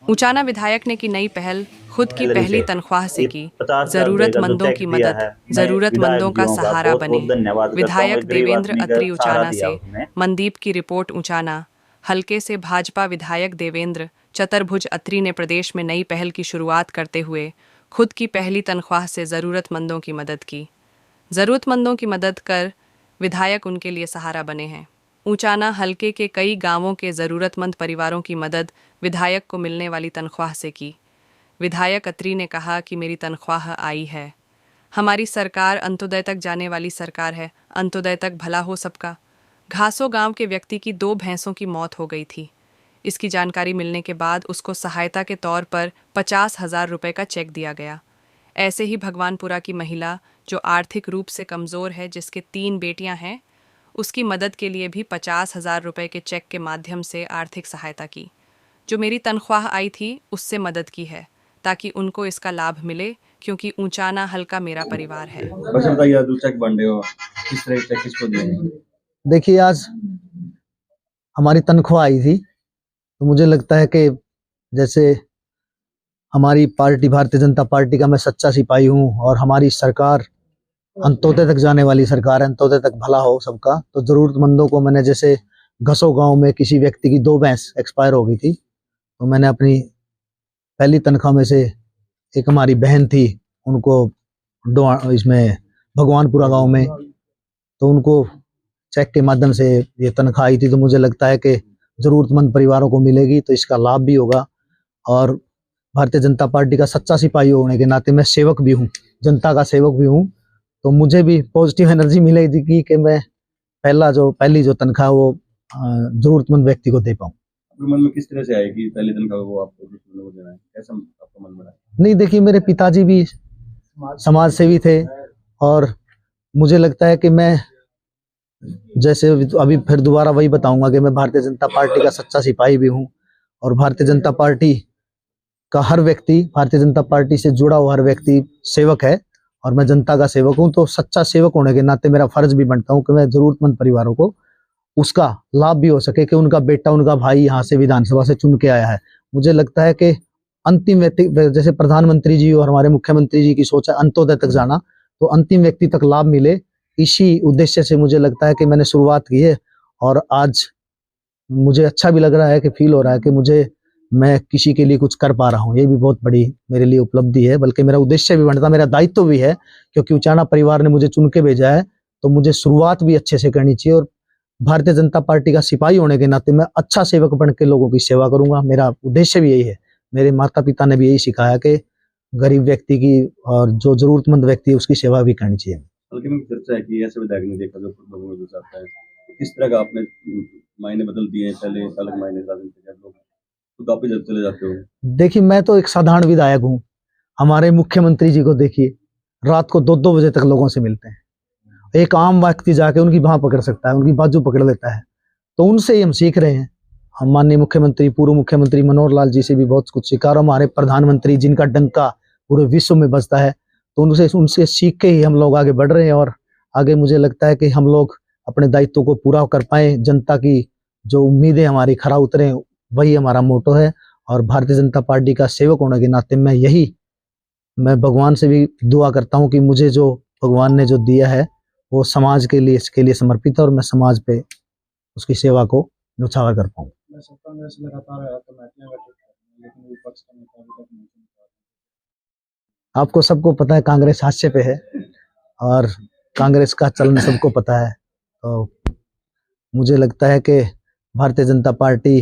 ऊचाना विधायक ने की नई पहल, खुद की पहली तनख्वाह से की जरूरतमंदों की मदद, जरूरतमंदों का सहारा बने। विधायक देवेंद्र अत्री ऊचाना से मनदीप की रिपोर्ट। ऊचाना हलके से भाजपा विधायक देवेंद्र चतुर्भुज अत्री ने प्रदेश में नई पहल की शुरुआत करते हुए खुद की पहली तनख्वाह से जरूरतमंदों की मदद की। जरूरतमंदों की मदद कर विधायक उनके लिए सहारा बने हैं। ऊचाना हलके के कई गांवों के जरूरतमंद परिवारों की मदद विधायक को मिलने वाली तनख्वाह से की। विधायक अत्री ने कहा कि मेरी तनख्वाह आई है। हमारी सरकार अंत्योदय तक जाने वाली सरकार है। अंत्योदय तक भला हो सबका। घासो गांव के व्यक्ति की 2 भैंसों की मौत हो गई थी। इसकी जानकारी मिलने के बाद उसको सहायता के तौर पर 50,000 रुपये का चेक दिया गया। ऐसे ही भगवानपुरा की महिला जो आर्थिक रूप से कमज़ोर है, जिसके 3 बेटियां हैं, उसकी मदद के लिए भी 50,000 रुपये के चेक के माध्यम से आर्थिक सहायता की। जो मेरी तनख्वाह आई थी उससे मदद की है ताकि उनको इसका लाभ मिले, क्योंकि ऊचाना हल्का मेरा परिवार है। देखिए, आज हमारी तनख्वाह आई थी तो मुझे लगता है कि जैसे हमारी पार्टी भारतीय जनता पार्टी का मैं सच्चा सिपाही हूँ और हमारी सरकार अंत्योदय तक जाने वाली सरकार है, अंत्योदय तक भला हो सबका। तो जरूरतमंदों को मैंने, जैसे घसो गांव में किसी व्यक्ति की 2 भैंस एक्सपायर हो गई थी, तो मैंने अपनी पहली तनख्वाह में से एक हमारी बहन थी, उनको इसमें भगवानपुरा गांव में, तो उनको चेक के माध्यम से ये तनख्वाह आई थी। तो मुझे लगता है कि जरूरतमंद परिवारों को मिलेगी तो इसका लाभ भी होगा। और भारतीय जनता पार्टी का सच्चा सिपाही होने के नाते मैं सेवक भी हूँ, जनता का सेवक भी हूँ, तो मुझे भी पॉजिटिव एनर्जी मिलेगी कि मैं पहली जो तनख्वाह वो जरूरतमंद व्यक्ति को दे पाऊँ। मन में किस तरह से आएगी पहली तनख्वाह वो आपको देना है, कैसा आपका मन बना? नहीं, देखिए, मेरे पिताजी भी समाज सेवी थे और मुझे लगता है कि मैं, जैसे अभी फिर दोबारा वही बताऊंगा कि मैं भारतीय जनता पार्टी का सच्चा सिपाही भी हूँ और भारतीय जनता पार्टी का हर व्यक्ति, भारतीय जनता पार्टी से जुड़ा हुआ हर व्यक्ति सेवक है और मैं जनता का सेवक हूँ। तो सच्चा सेवक होने के नाते मेरा फर्ज भी बनता हूँ कि मैं जरूरतमंद परिवारों को उसका लाभ भी हो सके कि उनका बेटा, उनका भाई यहाँ से विधानसभा से चुन के आया है। मुझे लगता है कि अंतिम व्यक्ति, जैसे प्रधानमंत्री जी और हमारे मुख्यमंत्री जी की सोच है अंत्योदय तक जाना, तो अंतिम व्यक्ति तक लाभ मिले, इसी उद्देश्य से मुझे लगता है कि मैंने शुरुआत की है। और आज मुझे अच्छा भी लग रहा है कि फील हो रहा है कि मैं किसी के लिए कुछ कर पा रहा हूँ। ये भी बहुत बड़ी मेरे लिए उपलब्धि है, बल्कि मेरा उद्देश्य भी बनता, मेरा दायित्व भी है, क्योंकि ऊचाना परिवार ने मुझे चुन के भेजा है, तो मुझे शुरुआत भी अच्छे से करनी चाहिए। और भारतीय जनता पार्टी का सिपाही होने के नाते मैं अच्छा सेवक बन के लोगों की सेवा करूंगा। मेरा उद्देश्य भी यही है। मेरे माता पिता ने भी यही सिखाया कि गरीब व्यक्ति की और जो जरूरतमंद व्यक्ति है उसकी सेवा भी करनी चाहिए। बल्कि में चर्चा है कि ऐसे विधायक ने देखा जो लोगों में गुजरता है, तो किस तरह का आपने मायने बदल दिए? पहले अलग मायने डालते थे लोग, तो आप जब चले जाते हो। देखिए, मैं तो एक साधारण विधायक हूँ। हमारे मुख्यमंत्री जी को देखिए, रात को 2-2 बजे तक लोगों से मिलते हैं। एक आम व्यक्ति जाके उनकी बाह पकड़ सकता है, उनकी बाजू पकड़ लेता है, तो उनसे ही हम सीख रहे हैं। हम माननीय मुख्यमंत्री, पूर्व मुख्यमंत्री मनोहर लाल जी से भी बहुत कुछ सीखा, और हमारे प्रधानमंत्री जिनका डंका पूरे विश्व में बजता है, तो उनसे सीख के ही हम लोग आगे बढ़ रहे हैं। और आगे मुझे लगता है कि हम लोग अपने दायित्व को पूरा कर पाए, जनता की जो उम्मीदें हमारी खरा उतरे, वही हमारा मोटो है। और भारतीय जनता पार्टी का सेवक होने के नाते मैं भगवान से भी दुआ करता हूँ कि मुझे जो भगवान ने जो दिया है वो समाज के लिए, इसके लिए समर्पित है, और मैं समाज पे उसकी सेवा को न्यौछावर कर पाऊँ। आपको सबको पता है कांग्रेस हाशिए पे है और कांग्रेस का चलन सबको पता है। तो मुझे लगता है कि भारतीय जनता पार्टी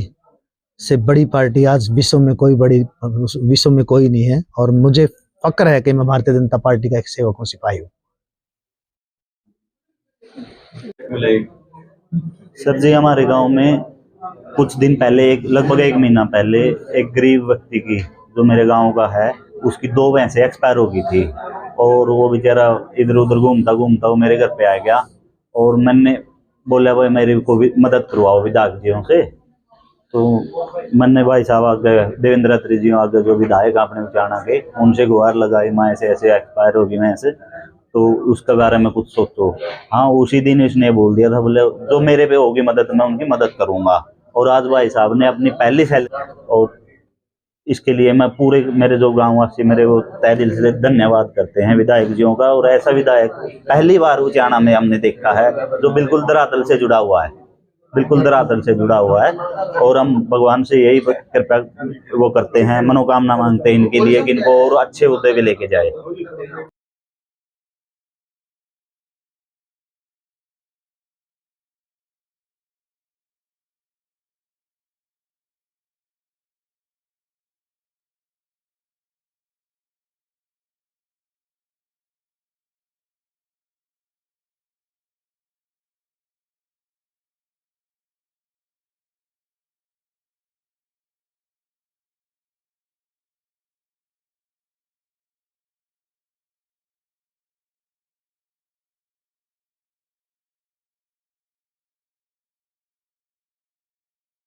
से बड़ी पार्टी आज विश्व में कोई नहीं है, और मुझे फक्र है कि मैं भारतीय जनता पार्टी का एक सेवक हूँ, सिपाही हूँ। सर जी, हमारे गांव में कुछ दिन पहले, लगभग 1 महीना पहले, एक गरीब व्यक्ति की, जो मेरे गांव का है, उसकी 2 भैंसें एक्सपायर हो गई थी। और वो बेचारा इधर उधर घूमता घूमता वो मेरे घर पे आ गया और मैंने बोला भाई मेरे को भी मदद करवाओ विधायक जियों से। तो मैंने भाई साहब आगे देवेंद्र अत्री जी आगे, जो विधायक अपने ऊचाना के, उनसे गुहार लगाई, माँ ऐसे ऐसे एक्सपायर होगी मैं ऐसे, तो उसके बारे में कुछ सोचो। हाँ, उसी दिन इसने बोल दिया था, बोले जो मेरे पे होगी मदद मैं उनकी मदद करूंगा। और आज भाई साहब ने अपनी पहली सैलरी और इसके लिए मैं पूरे मेरे जो गाँव वासी मेरे वो तहे दिल से धन्यवाद करते हैं विधायक जियों का। और ऐसा विधायक पहली बार उचाना में हमने देखा है जो बिल्कुल धरातल से जुड़ा हुआ है, बिल्कुल धरातल से जुड़ा हुआ है। और हम भगवान से यही कृपा वो करते हैं, मनोकामना मांगते हैं इनके लिए कि इनको और अच्छे हुद्दे पे लेके जाए।